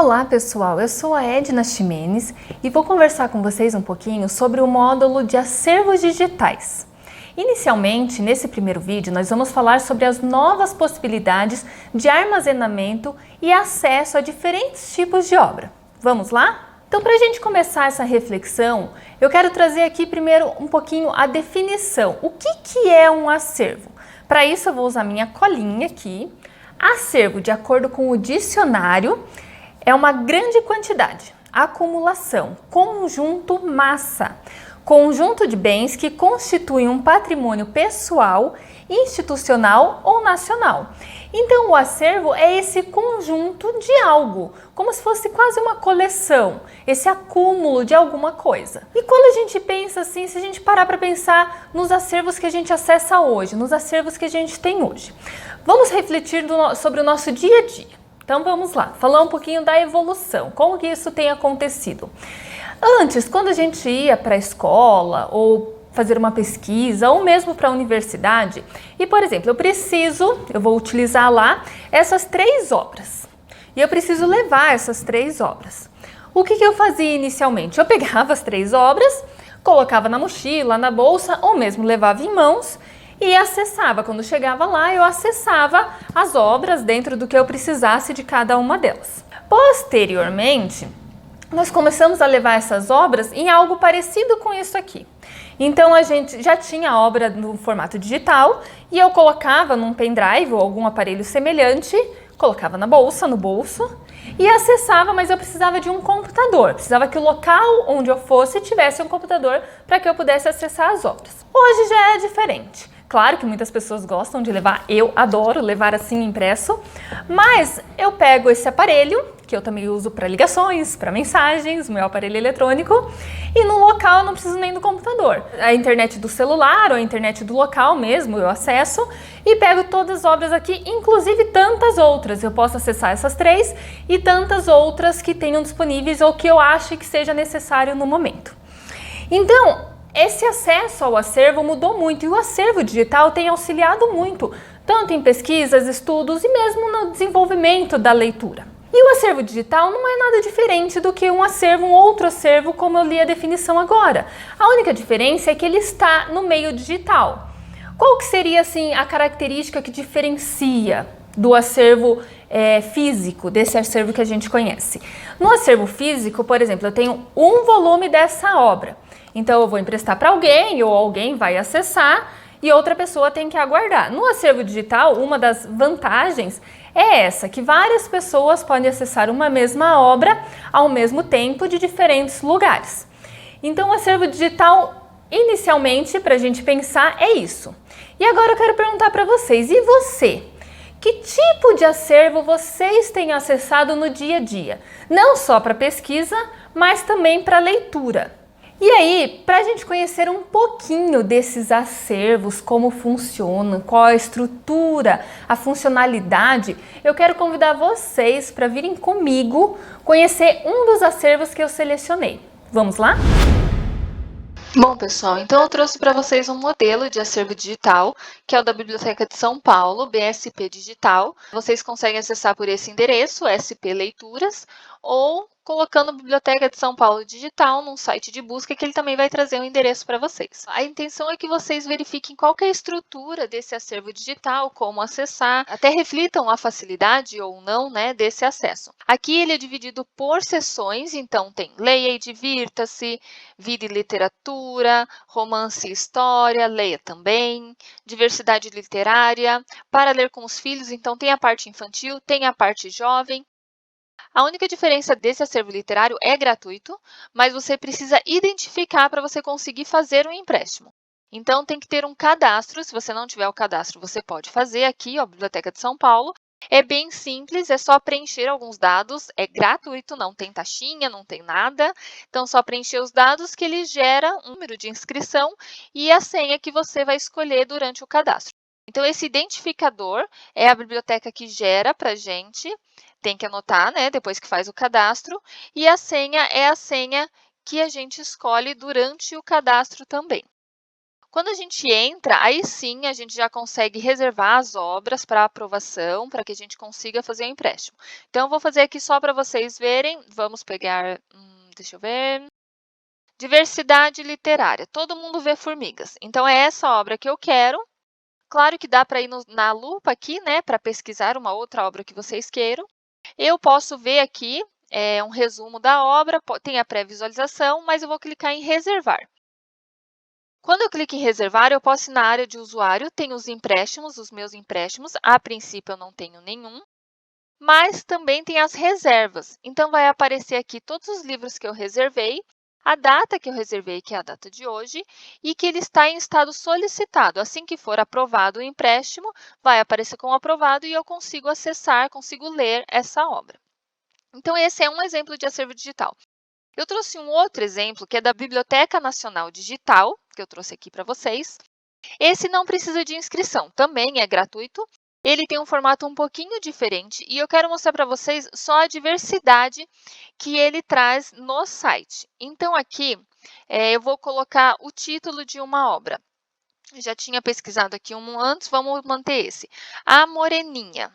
Olá pessoal, eu sou a Edna Ximenes e vou conversar com vocês um pouquinho sobre o módulo de acervos digitais. Inicialmente, nesse primeiro vídeo, nós vamos falar sobre as novas possibilidades de armazenamento e acesso a diferentes tipos de obra. Vamos lá? Então, para a gente começar essa reflexão, eu quero trazer aqui primeiro um pouquinho a definição. O que é um acervo? Para isso, eu vou usar minha colinha aqui. Acervo, de acordo com o dicionário, é uma grande quantidade, acumulação, conjunto, massa, conjunto de bens que constituem um patrimônio pessoal, institucional ou nacional. Então, o acervo é esse conjunto de algo, como se fosse quase uma coleção, esse acúmulo de alguma coisa. E quando a gente pensa assim, se a gente parar para pensar nos acervos que a gente acessa hoje, nos acervos que a gente tem hoje, vamos refletir sobre o nosso dia a dia. Então vamos lá, falar um pouquinho da evolução, como que isso tem acontecido. Antes, quando a gente ia para a escola ou fazer uma pesquisa ou mesmo para a universidade, e por exemplo, eu vou utilizar lá essas 3 obras e eu preciso levar essas 3 obras. O que eu fazia inicialmente? Eu pegava as 3 obras, colocava na mochila, na bolsa ou mesmo levava em mãos e acessava. Quando chegava lá, eu acessava as obras dentro do que eu precisasse de cada uma delas. Posteriormente, nós começamos a levar essas obras em algo parecido com isso aqui. Então, a gente já tinha a obra no formato digital e eu colocava num pendrive ou algum aparelho semelhante, colocava na bolsa, no bolso e acessava, mas eu precisava de um computador. Precisava que o local onde eu fosse tivesse um computador para que eu pudesse acessar as obras. Hoje já é diferente. Claro que muitas pessoas gostam de levar, eu adoro levar assim impresso, mas eu pego esse aparelho, que eu também uso para ligações, para mensagens, meu aparelho eletrônico, e no local eu não preciso nem do computador. A internet do celular ou a internet do local mesmo eu acesso e pego todas as obras aqui, inclusive tantas outras. Eu posso acessar essas 3 e tantas outras que tenham disponíveis ou que eu ache que seja necessário no momento. Então, esse acesso ao acervo mudou muito e o acervo digital tem auxiliado muito, tanto em pesquisas, estudos e mesmo no desenvolvimento da leitura. E o acervo digital não é nada diferente do que um outro acervo, como eu li a definição agora. A única diferença é que ele está no meio digital. Qual que seria assim a característica que diferencia do acervo físico, desse acervo que a gente conhece? No acervo físico, por exemplo, eu tenho um volume dessa obra. Então eu vou emprestar para alguém ou alguém vai acessar e outra pessoa tem que aguardar. No acervo digital, uma das vantagens é essa, que várias pessoas podem acessar uma mesma obra ao mesmo tempo de diferentes lugares. Então o acervo digital, inicialmente, para a gente pensar, é isso. E agora eu quero perguntar para vocês, e você? Que tipo de acervo vocês têm acessado no dia a dia? Não só para pesquisa, mas também para leitura. E aí, para a gente conhecer um pouquinho desses acervos, como funcionam, qual a estrutura, a funcionalidade, eu quero convidar vocês para virem comigo conhecer um dos acervos que eu selecionei. Vamos lá? Bom, pessoal, então eu trouxe para vocês um modelo de acervo digital, que é o da Biblioteca de São Paulo, BSP Digital. Vocês conseguem acessar por esse endereço, SP Leituras, ou colocando Biblioteca de São Paulo Digital num site de busca, que ele também vai trazer um endereço para vocês. A intenção é que vocês verifiquem qual que é a estrutura desse acervo digital, como acessar, até reflitam a facilidade ou não, né, desse acesso. Aqui ele é dividido por seções, então tem Leia e Divirta-se, Vida e Literatura, Romance e História, Leia também, Diversidade Literária, Para Ler com os Filhos, então tem a parte infantil, tem a parte jovem. A única diferença desse acervo literário é gratuito, mas você precisa identificar para você conseguir fazer um empréstimo. Então, tem que ter um cadastro. Se você não tiver o cadastro, você pode fazer aqui, ó, Biblioteca de São Paulo. É bem simples, é só preencher alguns dados, é gratuito, não tem taxinha, não tem nada. Então, só preencher os dados que ele gera um número de inscrição e a senha que você vai escolher durante o cadastro. Então, esse identificador é a biblioteca que gera para a gente, tem que anotar, né, depois que faz o cadastro, e a senha é a senha que a gente escolhe durante o cadastro também. Quando a gente entra, aí sim a gente já consegue reservar as obras para aprovação, para que a gente consiga fazer o empréstimo. Então, eu vou fazer aqui só para vocês verem. Vamos pegar, deixa eu ver. Diversidade literária. Todo mundo vê formigas. Então, é essa obra que eu quero. Claro que dá para ir na lupa aqui, né, para pesquisar uma outra obra que vocês queiram. Eu posso ver aqui um resumo da obra, tem a pré-visualização, mas eu vou clicar em reservar. Quando eu clico em reservar, eu posso ir na área de usuário, tem os empréstimos, os meus empréstimos. A princípio, eu não tenho nenhum, mas também tem as reservas. Então, vai aparecer aqui todos os livros que eu reservei, a data que eu reservei, que é a data de hoje, e que ele está em estado solicitado. Assim que for aprovado o empréstimo, vai aparecer como aprovado e eu consigo acessar, consigo ler essa obra. Então, esse é um exemplo de acervo digital. Eu trouxe um outro exemplo, que é da Biblioteca Nacional Digital, que eu trouxe aqui para vocês. Esse não precisa de inscrição, também é gratuito. Ele tem um formato um pouquinho diferente e eu quero mostrar para vocês só a diversidade que ele traz no site. Então, aqui eu vou colocar o título de uma obra. Eu já tinha pesquisado aqui um antes, vamos manter esse. A Moreninha,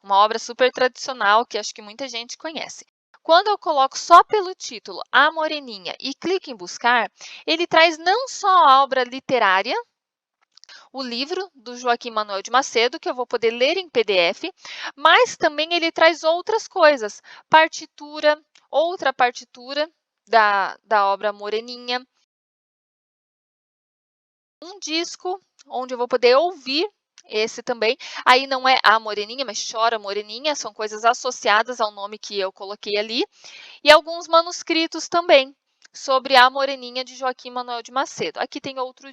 uma obra super tradicional que acho que muita gente conhece. Quando eu coloco só pelo título A Moreninha e clico em buscar, ele traz não só a obra literária, o livro do Joaquim Manuel de Macedo, que eu vou poder ler em PDF, mas também ele traz outras coisas, partitura, outra partitura da obra Moreninha, um disco onde eu vou poder ouvir esse também. Aí não é A Moreninha, mas Chora Moreninha, são coisas associadas ao nome que eu coloquei ali. E alguns manuscritos também, sobre A Moreninha de Joaquim Manuel de Macedo. Aqui tem outro.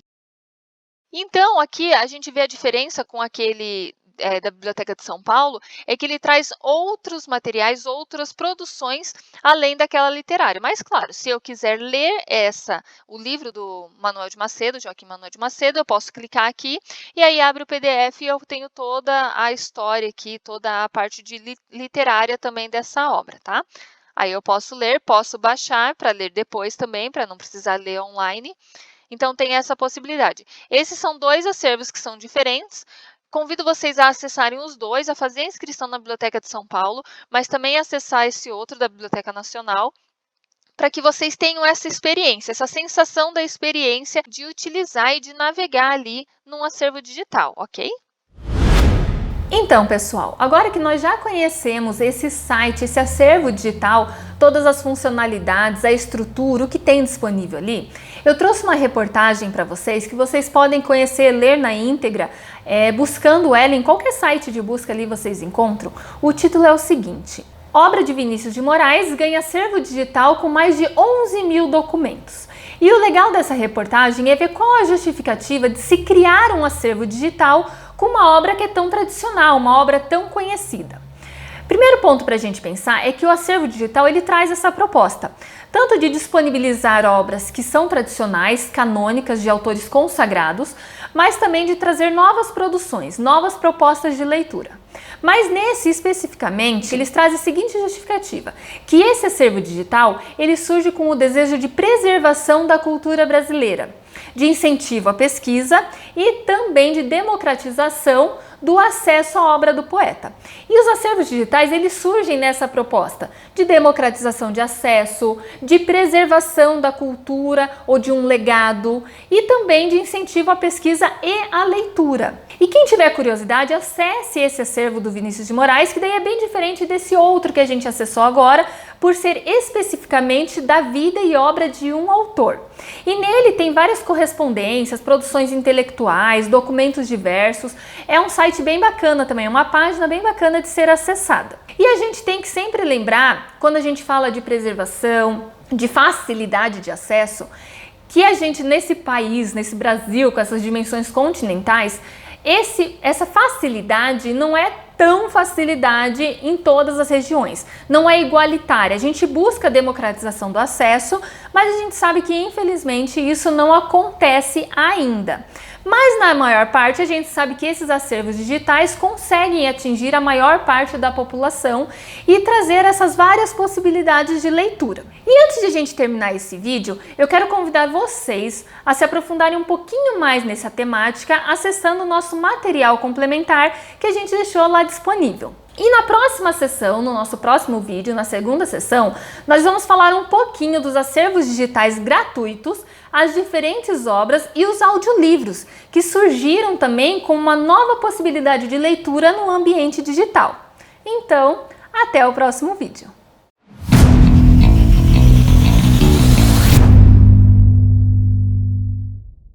Então, aqui a gente vê a diferença com aquele da Biblioteca de São Paulo, é que ele traz outros materiais, outras produções, além daquela literária. Mas, claro, se eu quiser ler o livro do Manuel de Macedo, Joaquim Manuel de Macedo, eu posso clicar aqui e aí abre o PDF e eu tenho toda a história aqui, toda a parte de literária também dessa obra, tá? Aí eu posso ler, posso baixar para ler depois também, para não precisar ler online. Então, tem essa possibilidade. Esses são dois acervos que são diferentes. Convido vocês a acessarem os dois, a fazer a inscrição na Biblioteca de São Paulo, mas também acessar esse outro da Biblioteca Nacional, para que vocês tenham essa experiência, essa sensação da experiência de utilizar e de navegar ali num acervo digital, ok? Então, pessoal, agora que nós já conhecemos esse site, esse acervo digital, todas as funcionalidades, a estrutura, o que tem disponível ali, eu trouxe uma reportagem para vocês que vocês podem conhecer, ler na íntegra, buscando ela em qualquer site de busca ali vocês encontram. O título é o seguinte: Obra de Vinícius de Moraes ganha acervo digital com mais de 11 mil documentos. E o legal dessa reportagem é ver qual a justificativa de se criar um acervo digital com uma obra que é tão tradicional, uma obra tão conhecida. Primeiro ponto para a gente pensar é que o acervo digital ele traz essa proposta, tanto de disponibilizar obras que são tradicionais, canônicas, de autores consagrados, mas também de trazer novas produções, novas propostas de leitura. Mas nesse especificamente, eles trazem a seguinte justificativa, que esse acervo digital ele surge com o desejo de preservação da cultura brasileira, de incentivo à pesquisa e também de democratização do acesso à obra do poeta. E os acervos digitais, eles surgem nessa proposta de democratização de acesso, de preservação da cultura ou de um legado e também de incentivo à pesquisa e à leitura. E quem tiver curiosidade, acesse esse acervo do Vinícius de Moraes, que daí é bem diferente desse outro que a gente acessou agora, por ser especificamente da vida e obra de um autor. E nele tem várias correspondências, produções intelectuais, documentos diversos. É um site bem bacana também, é uma página bem bacana de ser acessada. E a gente tem que sempre lembrar, quando a gente fala de preservação, de facilidade de acesso, que a gente nesse país, nesse Brasil, com essas dimensões continentais, essa facilidade não é tão facilidade em todas as regiões, não é igualitária. A gente busca a democratização do acesso, mas a gente sabe que infelizmente isso não acontece ainda. Mas na maior parte a gente sabe que esses acervos digitais conseguem atingir a maior parte da população e trazer essas várias possibilidades de leitura. E antes de a gente terminar esse vídeo, eu quero convidar vocês a se aprofundarem um pouquinho mais nessa temática acessando o nosso material complementar que a gente deixou lá disponível. E na próxima sessão, no nosso próximo vídeo, na segunda sessão, nós vamos falar um pouquinho dos acervos digitais gratuitos, as diferentes obras e os audiolivros, que surgiram também como uma nova possibilidade de leitura no ambiente digital. Então, até o próximo vídeo!